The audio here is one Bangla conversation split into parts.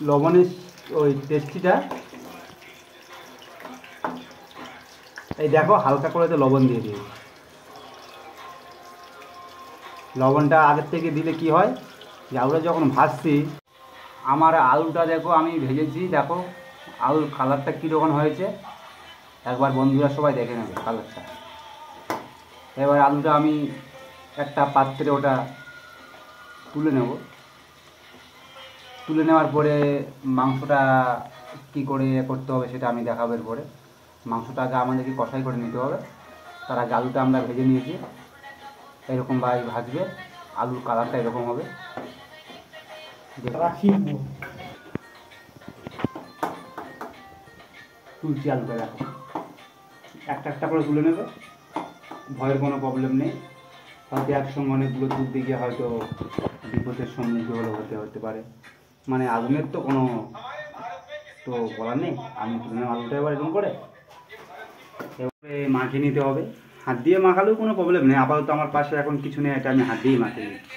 লবণের ওই টেস্টিটা, এই দেখো হালকা করে তো লবণ দিয়ে দিয়েছি। লবণটা আগের থেকে দিলে কি হয়, যে আলুটা যখন ভাজছি, আমার আলুটা দেখো আমি ভেজেছি, দেখো আলুর কালারটা কীরকম হয়েছে, একবার বন্ধুরা সবাই দেখে নেবে কালারটা। এবার আলুটা আমি একটা পাত্রে ওটা তুলে নেব। তুলে নেওয়ার পরে মাংসটা কী করে করতে হবে সেটা আমি দেখাবো। এরপরে মাংসটা আগে আমাদেরকে কষাই করে নিতে হবে, তার আগে আলুটা আমরা ভেজে নিয়েছি, এরকমভাবে ভাজবে, আলুর কালারটা এরকম হবে। তুলছি আলুটা, দেখো একটা একটা করে তুলে নেবে, ভয়ের কোনো প্রবলেম নেই। হয়তো একসঙ্গে অনেকগুলো তুলতে গিয়ে হয়তো বিপদের সম্মুখীন হতে পারে, মানে আগুনের তো কোনো তো বলার নেই। আমি তুলে আলুটা এবার এরকম করে এবারে মাখিয়ে নিতে হবে। হাত দিয়ে মাখালেও কোনো প্রবলেম নেই, আপাতত আমার পাশে এখন কিছু নেই, এটা আমি হাত দিয়েই মাখিয়ে নিচ্ছি।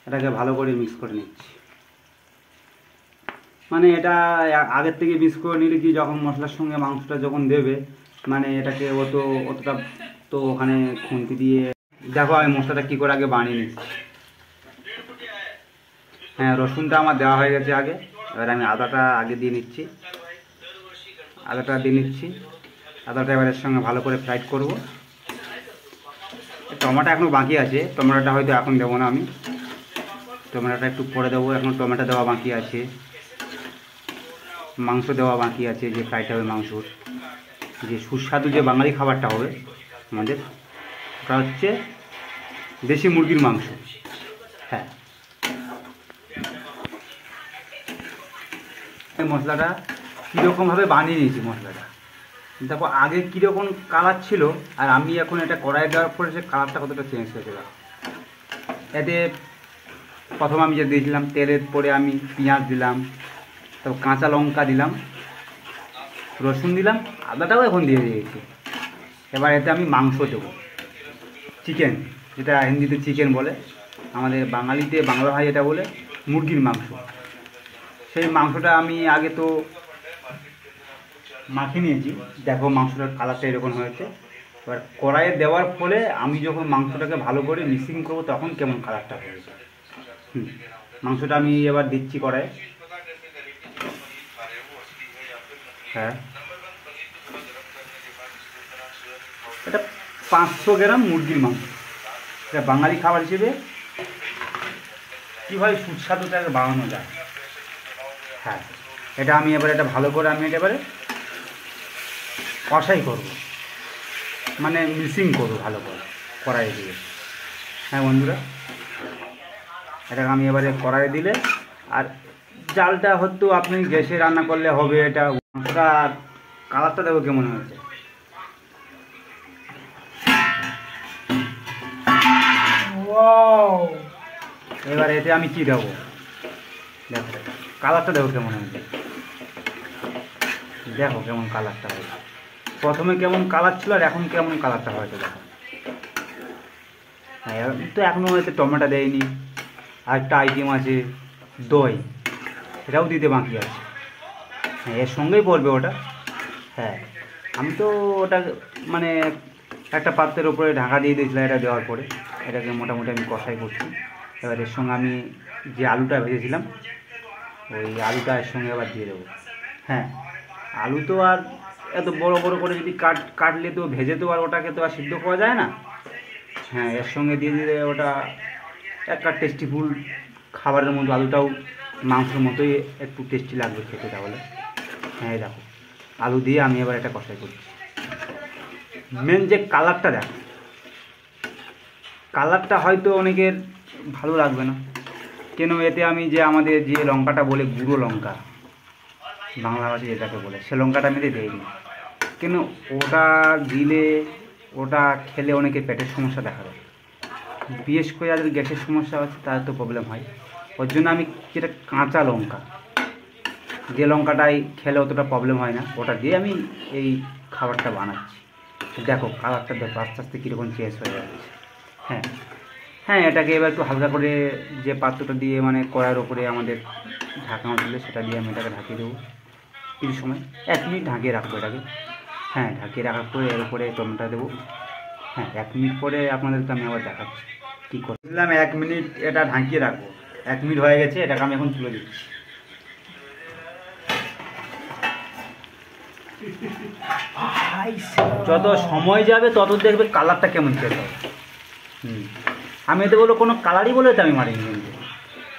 এটাকে ভালো করে মিক্স করে নিচ্ছি, মানে এটা আগের থেকে মিক্স করে নিলে কি, যখন মশলার সঙ্গে মাংসটা যখন দেবে, মানে এটাকে অতটা তো ওখানে খুন্তি দিয়ে, দেখো আমি মশলাটা কী করে আগে বানিয়ে নিচ্ছি। হ্যাঁ, রসুনটা আমার দেওয়া হয়ে গেছে আগে। এবার আমি আদাটা আগে দিয়ে নিচ্ছি, আদাটা এবারের সঙ্গে ভালো করে ফ্রাই করব। টমেটো এখনও বাকি আছে, টমেটোটা হয়তো এখন দেবো না আমি, টমেটোটা একটু পরে দেবো। এখন টমেটো দেওয়া বাকি আছে, মাংস দেওয়া বাকি আছে, যে ফ্রাইটা হবে মাংসর, যে সুস্বাদু যে বাঙালি খাবারটা হবে আমাদের, ওটা হচ্ছে দেশি মুরগির মাংস। হ্যাঁ, এই মশলাটা কীরকমভাবে বানিয়ে নিয়েছি, মশলাটা দেখো আগে কীরকম কালার ছিল, আর আমি এখন এটা কড়াই দেওয়ার পরে সে কালারটা কতটা চেঞ্জ হয়েছে। এতে প্রথম আমি যে দিয়েছিলাম তেলের পরে আমি পেঁয়াজ দিলাম, তারপর কাঁচা লঙ্কা দিলাম, রসুন দিলাম, আদাটাও এখন দিয়ে দিয়েছি। এবার এতে আমি মাংস দেবো, চিকেন, যেটা হিন্দিতে চিকেন বলে, আমাদের বাঙালিতে বাংলা ভাষায় এটা বলে মুরগির মাংস। সেই মাংসটা আমি আগে তো মাখিয়ে নিয়েছি, দেখো মাংসটার কালারটা এরকম হয়েছে। এবার কড়াইয়ে দেওয়ার ফলে আমি যখন মাংসটাকে ভালো করে মিক্সিং করবো তখন কেমন কালারটা হয়েছে। মাংসটা আমি এবার দিচ্ছি কড়াইয়ে। হ্যাঁ, এটা 500 গ্রাম মুরগির মাংস, এটা বাঙালি খাবার হিসেবে কীভাবে সুস্বাদুটাকে বাড়ানো যায়। হ্যাঁ, এটা আমি এবারে এটা ভালো করে আমি এবারে কষাই করব, মানে মিক্সিং করবো ভালো করে কড়াইয়ে দিয়ে। হ্যাঁ বন্ধুরা, এটাকে আমি এবারে কড়াইয়ে দিলে, আর জালটা হয়তো আপনি গ্যাসে রান্না করলে হবে। এটা মাংসটা কালারটা দেখো কেমন হয়েছে। এবার এতে আমি কি দেবো, দেখো কালারটা দেখো কেমন হয়েছে, দেখো কেমন কালারটা হয়েছে। প্রথমে কেমন কালার ছিল আর এখন কেমন কালারটা হয়েছে দেখো। হ্যাঁ, তো এখনও হয়তো টমেটো দেয়নি, আর একটা আইটেম আছে দই, এটাও দিতে বাকি আছে। হ্যাঁ, এর সঙ্গেই পড়বে ওটা। হ্যাঁ, আমি তো ওটা মানে একটা পাত্রের ওপরে ঢাকা দিয়ে দিয়েছিলাম, এটা দেওয়ার পরে এটাকে মোটামুটি আমি কষাই করছি। এবার এর সঙ্গে আমি যে আলুটা ভেজেছিলাম, ওই আলুটা এর সঙ্গে আবার দিয়ে দেবো। হ্যাঁ, আলু তো আর এত বড় বড় করে যদি কাটলে তো ভেজে তো আর ওটাকে তো আর সিদ্ধ করা যায় না। হ্যাঁ, এর সঙ্গে দিয়ে দিলে ওটা একটা টেস্টিফুল খাবারের মতো, আলুটাও মাংসের মতোই একটু টেস্টি লাগবে খেতে তাহলে। হ্যাঁ, দেখো আলু দিয়ে আমি এবার এটা কষাই করছি। মেন যে কালারটা দেখো, কালারটা হয়তো অনেকের ভালো লাগবে না, কেন এতে আমি যে আমাদের যে লঙ্কাটা বলে গুঁড়ো লঙ্কা, বাংলা ভাষায় যেটাকে বলে, সে লঙ্কাটা আমি দিইনি। কেন ওটা দিলে, ওটা খেলে অনেকের পেটের সমস্যা দেখা দেয়, বিশেষ করে যাদের গ্যাসের সমস্যা আছে তাদের তো প্রবলেম হয়। ওর জন্য আমি যেটা কাঁচা লঙ্কা, যে লঙ্কাটাই খেলে অতটা প্রবলেম হয় না, ওটা দিয়ে আমি এই খাবারটা বানাচ্ছি। দেখো কালারটা দেখো আস্তে আস্তে কীরকম চেঞ্জ হয়ে যাচ্ছে। হ্যাঁ, হ্যাঁ, এটাকে এবার একটু হালকা করে যে পাত্রটা দিয়ে মানে কড়াইয়ের ওপরে আমাদের ঢাকনা তুলে সেটা দিয়ে আমি এটাকে ঢাকিয়ে দেবো কিছু সময়, 1 মিনিট ঢাকিয়ে রাখবো এটাকে। হ্যাঁ, ঢাকিয়ে রাখার পরে এর উপরে টমেটো দেবো। হ্যাঁ, 1 মিনিট পরে আপনাদেরকে আমি আবার দেখাচ্ছি কী করে। বুঝলাম 1 মিনিট এটা ঢাকিয়ে রাখবো। 1 মিনিট হয়ে গেছে, এটাকে আমি এখন তুলে দিচ্ছি। যত সময় যাবে তত দেখবে কালারটা কেমন চেঞ্জ হবে। আমি এতে বলো কোনো কালারই বলে তো আমি মারিনি কিন্তু।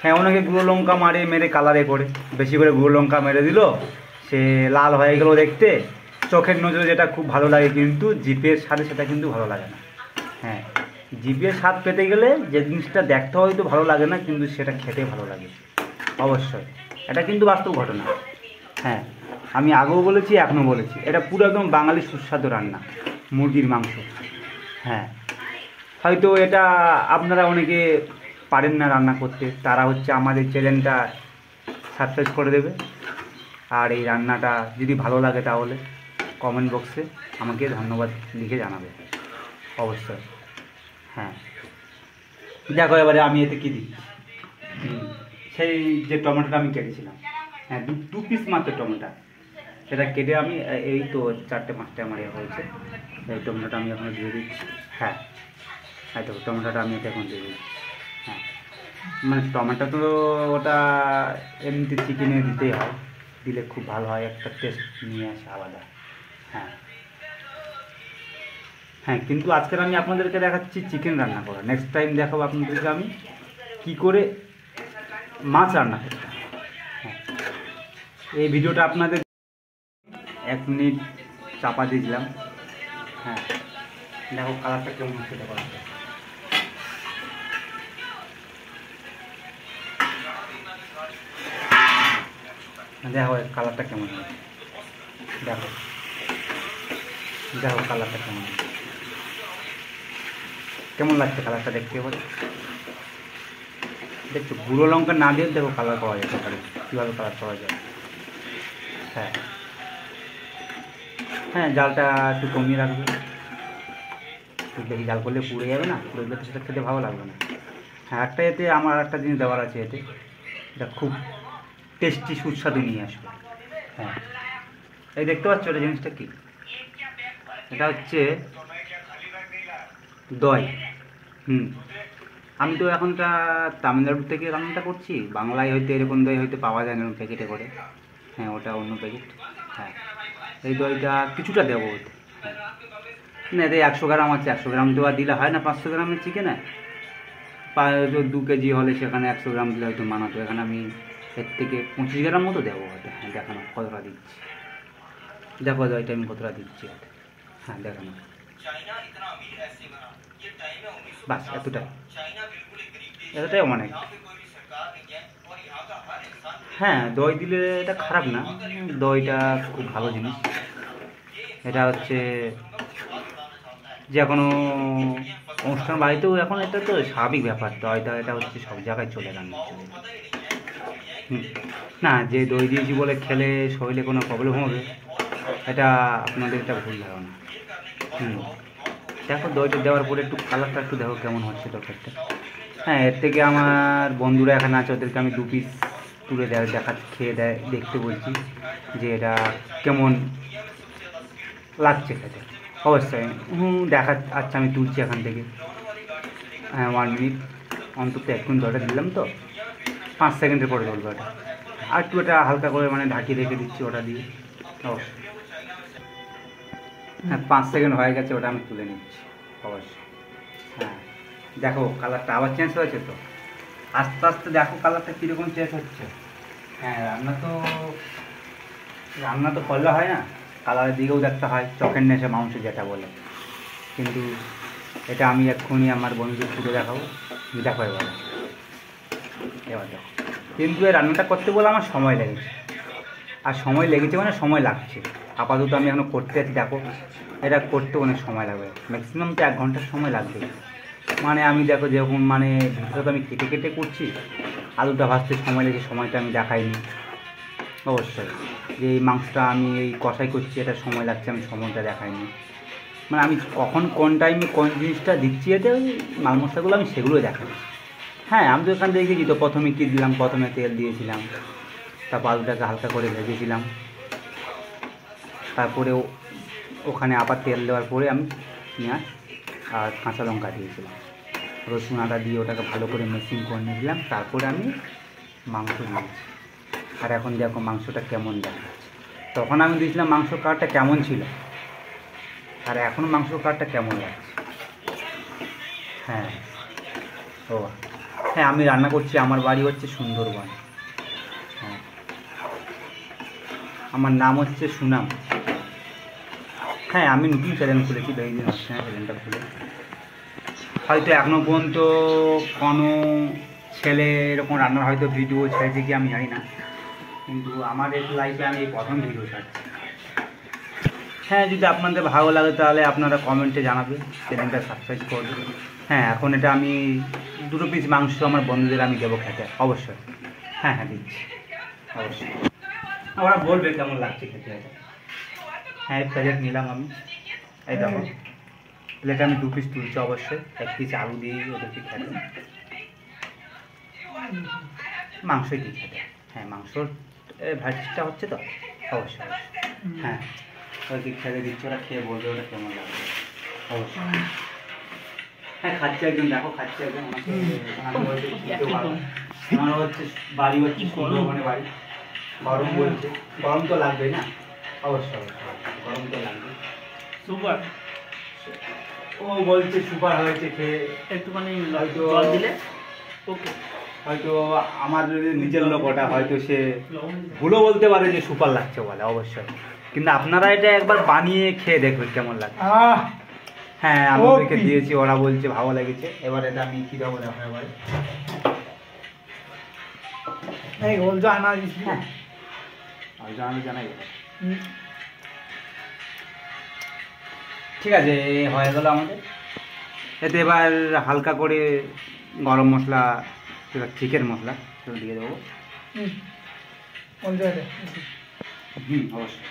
হ্যাঁ, অনেকে গুঁড়ো লঙ্কা মারে, মেরে কালারে করে, বেশি করে গুঁড়ো লঙ্কা মেরে দিল, সে লাল হয়ে গেল দেখতে, চোখের নজরে যেটা খুব ভালো লাগে, কিন্তু জিভের স্বাদে সেটা কিন্তু ভালো লাগে না। হ্যাঁ, জিভের স্বাদ পেতে গেলে যে জিনিসটা দেখতে হয়তো ভালো লাগে না, কিন্তু সেটা খেতে ভালো লাগে অবশ্যই। এটা কিন্তু বাস্তব ঘটনা। হ্যাঁ, আমি আগেও বলেছি, এখনও বলেছি, এটা পুরো একদম বাঙালি সুস্বাদু রান্না, মুরগির মাংস। হ্যাঁ, হয়তো এটা আপনারা অনেকে পারেন না রান্না করতে, তারা হচ্ছে আমাদের চ্যানেলটা সাবস্ক্রাইব করে দেবে। আর এই রান্নাটা যদি ভালো লাগে তাহলে কমেন্ট বক্সে আমাকে ধন্যবাদ লিখে জানাবে অবশ্যই। হ্যাঁ, দেখো এবারে আমি এতে কী দিই। সেই যে টমেটোটা আমি কেটেছিলাম, হ্যাঁ, 2 পিস মাত্র টমেটো, সেটা কেটে আমি এই তো 4-5টা আমার হয়েছে, এই টমেটোটা আমি এখন দিয়ে দিচ্ছি। হ্যাঁ, তো টমেটোটা আমি এটা এখন দিয়ে দিচ্ছি। হ্যাঁ, মানে টমেটো তো ওটা এমনিতে চিকেনে দিতেই হয়, দিলে খুব ভালো হয়, একটা টেস্ট নিয়ে আসে আলাদা। হ্যাঁ হ্যাঁ, কিন্তু আজকের আমি আপনাদেরকে দেখাচ্ছি চিকেন রান্না করা। নেক্সট টাইম দেখাবো আপনাদেরকে আমি কি করে মাছ রান্না করতে হয়। হ্যাঁ, এই ভিডিওটা আপনাদের 1 মিনিট চাপা দিয়ে দিলাম। হ্যাঁ, দেখো কালারটা কেমন হচ্ছে, দেখো দেখো কালারটা কেমন হয়েছে, দেখো দেখো কালারটা কেমন হয়েছে, কেমন লাগছে কালারটা দেখতে এবারে দেখছো। গুঁড়ো লঙ্কা না দিয়ে দেখো কালার পাওয়া যেতে পারে, কীভাবে কালার পাওয়া যায়। হ্যাঁ হ্যাঁ, জালটা একটু কমিয়ে রাখবে, বেশি জাল করলে পুড়ে যাবে না, পুড়ে গেলে সেটা খেতে ভালো লাগবে না। হ্যাঁ, একটা এতে আমার একটা জিনিস দেওয়ার আছে, এতে এটা খুব টেস্টি সুস্বাদু নিয়ে আসবে। হ্যাঁ, এই দেখতে পাচ্ছ এটা জিনিসটা কি, এটা হচ্ছে দই। আমি তো এখনটা তামিলনাড়ু থেকে রান্নাটা করছি, বাংলায় হয়তো এরকম দই হয়তো পাওয়া যায় না প্যাকেটে করে। হ্যাঁ, ওটা অন্য প্যাকেট। হ্যাঁ, এই দইটা কিছুটা দেবো ওতে। না, এতে 100 গ্রাম আছে, 100 গ্রাম তো আর দিলে হয় না 500 গ্রামের চিকেনে। 2 কেজি হলে সেখানে 100 গ্রাম দিলে হয়তো মানাতো, এখানে আমি এর থেকে 25 গ্রাম মতো দেবো হয়তো। হ্যাঁ, দেখানো কতটা দিচ্ছি, দেখো দইটা আমি কতটা দিচ্ছি। হ্যাঁ, দেখানো, বাস এতটাই, এতটাই অনেক। হ্যাঁ, দই দিলে এটা খারাপ না, দইটা খুব ভালো জিনিস। এটা হচ্ছে যে কোনো অনুষ্ঠান বাড়িতেও এখন এটা তো স্বাভাবিক ব্যাপার, দইটা এটা হচ্ছে সব জায়গায় চলে রান্না চলে। না, যে দই দিয়েছি বলে খেলে শরীরে কোনো প্রবলেম হবে, এটা আপনাদের এটা ভুল ধারণা। দেখো দইটা দেওয়ার পরে একটু কালারটা একটু দেখো কেমন হচ্ছে তরকারিটা। হ্যাঁ, এর থেকে আমার বন্ধুরা এখানে আছে, ওদেরকে আমি 2 পিস তুলে খেয়ে দেখতে বলছি যে এটা কেমন লাগছে খেতে। অবশ্যই দেখা, আচ্ছা আমি তুলছি এখান থেকে। হ্যাঁ, 1 মিনিট অন্তত 1 মিনিট দইটা দিলাম তো, 5 সেকেন্ডের পরে চলবে ওটা। আর একটু এটা হালকা করে মানে ঢাকিয়ে রেখে দিচ্ছি ওটা দিয়ে। অবশ্যই হ্যাঁ, 5 সেকেন্ড হয়ে গেছে, ওটা আমি তুলে নিচ্ছি অবশ্যই। হ্যাঁ, দেখো কালারটা আবার চেঞ্জ হয়েছে তো, আস্তে আস্তে দেখো কালারটা কীরকম চেঞ্জ হচ্ছে। হ্যাঁ, রান্না তো করলে হয় না, কালারের দিকেও দেখতে হয়, চোখের নেশে মাংস যেটা বলে। কিন্তু এটা আমি এক্ষুনি আমার বন্ধুদের তুলে দেখাবো, দেখো এবার দেখো। কিন্তু এই রান্নাটা করতে বলে আমার সময় লেগেছে, আর সময় লেগেছে মানে সময় লাগছে। আপাতত আমি এখনও করতে আছি, দেখো এটা করতে অনেক সময় লাগবে, ম্যাক্সিমাম তো 1 ঘন্টার সময় লাগবে। মানে আমি দেখো যেরকম মানে ভিতরে তো আমি কেটে কেটে করছি, আলুটা ভাজতে সময় লেগে সময়টা আমি দেখাইনি অবশ্যই। যে এই মাংসটা আমি এই কষাই করছি, এটা সময় লাগছে, আমি সময়টা দেখাইনি। মানে আমি কখন কোন টাইমে কোন জিনিসটা দিচ্ছি এতে ওই মাল মশলাগুলো আমি সেগুলো দেখাই। হ্যাঁ আমি তো এখান থেকে দেখেছি তো, প্রথমে কী দিলাম, প্রথমে তেল দিয়েছিলাম, তারপর আলুটাকে হালকা করে ভেজেছিলাম, তারপরে ওখানে আবার তেল দেওয়ার পরে আমি পেঁয়াজ আর কাঁচা লঙ্কা দিয়েছিলাম, রসুন আদা দিয়ে ওটাকে ভালো করে মেশিং করে নিয়েছিলাম, তারপরে আমি মাংস দিয়েছি। আর এখন দেখো মাংসটা কেমন দেখাচ্ছে। তখন আমি দিয়েছিলাম মাংস কালারটা কেমন ছিল, আর এখন মাংস কালারটা কেমন লাগছে। হ্যাঁ ও হ্যাঁ, আমি রান্না করছি, আমার বাড়ি হচ্ছে সুন্দরবন। হ্যাঁ, আমার নাম হচ্ছে সুনাম। হ্যাঁ, আমি নতুন চ্যানেল খুলেছি, বেশি দিন হচ্ছে না চ্যানেলটা খুলে। হয়তো এখনও পর্যন্ত কোনো ছেলে এরকম রান্নার হয়তো ভিডিও ছেড়েছে কি আমি জানি না, কিন্তু আমার এই লাইফে আমি এই প্রথম ভিডিও ছাড়ছি। হ্যাঁ, যদি আপনাদের ভালো লাগে তাহলে আপনারা কমেন্টে জানাবেন, চ্যানেলটা সাবস্ক্রাইব করবেন। হ্যাঁ, এখন এটা আমি 2 পিস মাংস আমার বন্ধুদের আমি দেবো খেতে, অবশ্যই। হ্যাঁ হ্যাঁ দিচ্ছি, অবশ্যই। ওরা বলবে কেমন লাগছে খেতে এটা। হ্যাঁ, এই প্লেট নিলাম আমি, এই দেখো প্লেটে আমি 2 পিস তুলছি, অবশ্যই 1 পিস আলু দিয়ে ওদেরকে খেতে, মাংসই দিই খেতে। হ্যাঁ, মাংসর ভাজিটা হচ্ছে তো, অবশ্যই অবশ্যই। হ্যাঁ, ওদেরকে খেতে দিচ্ছি, ওরা খেয়ে বলবে ওটা কেমন লাগবে, অবশ্যই। হ্যাঁ, খাচ্ছে একজন, দেখো খাচ্ছে একজন। আমার হচ্ছে বাড়ি হচ্ছে সুন্দরবনে বাড়ি, গরম বলছে, গরম তো লাগবে না, অবশ্যই অবশ্যই গরম তো লাগবে। সুপার, ও বলছে সুপার হয়েছে খেয়ে, একটুখানি হয়তো জল দিলে ওকে। হয়তো আমার নিজের লোক ওটা, হয়তো সে ভুলও বলতে পারে যে সুপার লাগছে বলে, অবশ্যই। কিন্তু আপনারা এটা একবার বানিয়ে খেয়ে দেখবেন কেমন লাগে। হ্যাঁ, আমি ওদেরকে দিয়েছি, ওরা বলছে ভালো লেগেছে। এবার এটা আমি কী দেবো দেখো এবারে। এই গোল জানা দিছি। হ্যাঁ, আর জানাই জানাই। ঠিক আছে, হয়ে গেল আমাদের। এতে এবার হালকা করে গরম মশলা, এবার চিকেন মশলা সেটা দিয়ে দেবো। অবশ্যই।